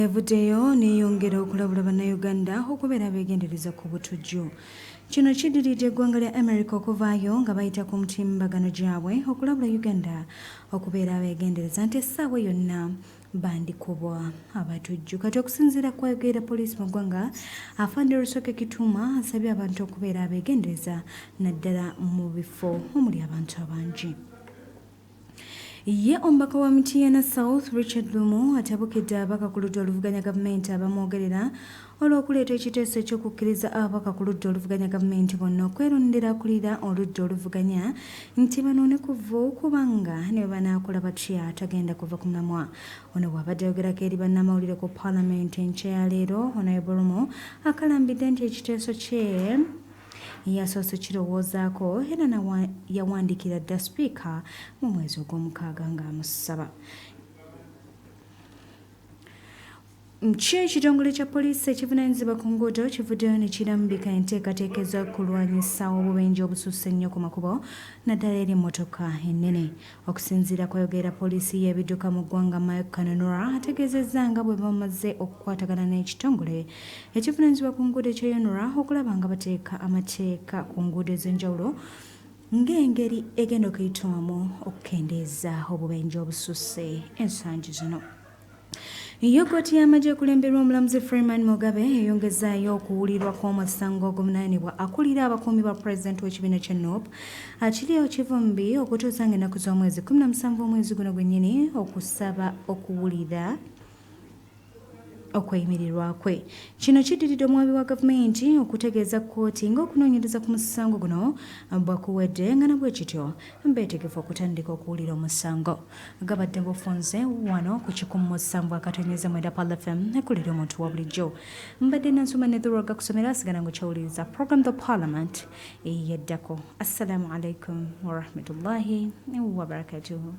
Evuddeyo neeyongera okulabula bannayuganda okubeera abeegendereza ku butujju. Kino kiddiridde eggwanga lya America okuvaayo nga bayita ku mutimbagano gyabwe okulabula Uganda okubeera abeegendereza nti essaawa yonna bandikubwa abatujju. Kati okusinziira ku ayogera poliisi mu ggwanga, Afande Lusooke Kituuma asabye abantu okubeera abeegendereza naddala mu bifo omuli abantu abangi. Ye omubaka wa Mityana South Richard Lumu atabukidde ababaka ku ludda oluvuganya gavumenti abamwogerera olw'okuleeta ekiteeso eky'okukkiriza ababaka ku ludda oluvuganya gavumenti bonna okwerondera akulira oludda oluvuganya nti banoone ku vvu kubanga ne bwe banaakola batya tagenda kuva ku mulamwa. Ono bw'abadde ayogerako eri bannamawulire ku palamenti enkya ya leero, Honorable Lumu akalambidde nti ekiteeso kye yasoose kirowoozaako era yawandiikira dda sipiika mu mwezi ogw'omukaaga ng'amusaba. Ekitongole kya poliisi ekivunaanyizibwa ku nguudo kivuddeyo ne kirambika enteekateeka ez'okulwanyisa obubenje obususse ennyo ku makubo naddala eri emmotoka ennene. Okusinziira ku ayogera poliisi y'ebidduka mu ggwanga Mike Kananura ategeezezza nga bwe bamaze okukwatagana n'ekitongole ekivunaanyizibwa ku nguudo eky'Yonura okulaba nga bateeka amateeka ku nguudo ez'enjawulo ng'engeri egenda okuyitwamu okukendeeza obubenje obususse ensangi zino. Yogoti y'amagye ekulemberwa omulamuzi Freeman Mugabe yayongezaayo okuwulirwa kw'omusango oguvunaanibwa akulira abakuumi ba pulezidenti w'ekibiina kya NUP akiriyo kivumbi okutuusa ng'ennaku z'omwezi 17 omwezi guno gwennyini okusaba okuwulira okweyimirirwa kwe. Kino kiddiridde omwabi wa gavumenti okutegeeza kkooti ng'okunoonyereza ku musango guno bwakuwedde nga nabwe kityo beetegefu okutandika okuwulira omusango. Gabadde bufunze wano ku 107.9 Pal FM ekulira omuntu wa bulijjo. Mbadde NANSUMBA NATHIIRAH kusomera asigala ngu kyawuliriza program the parliament eyeddako. Assalamu alaikum wa rahmatullahi wa barakatuhu.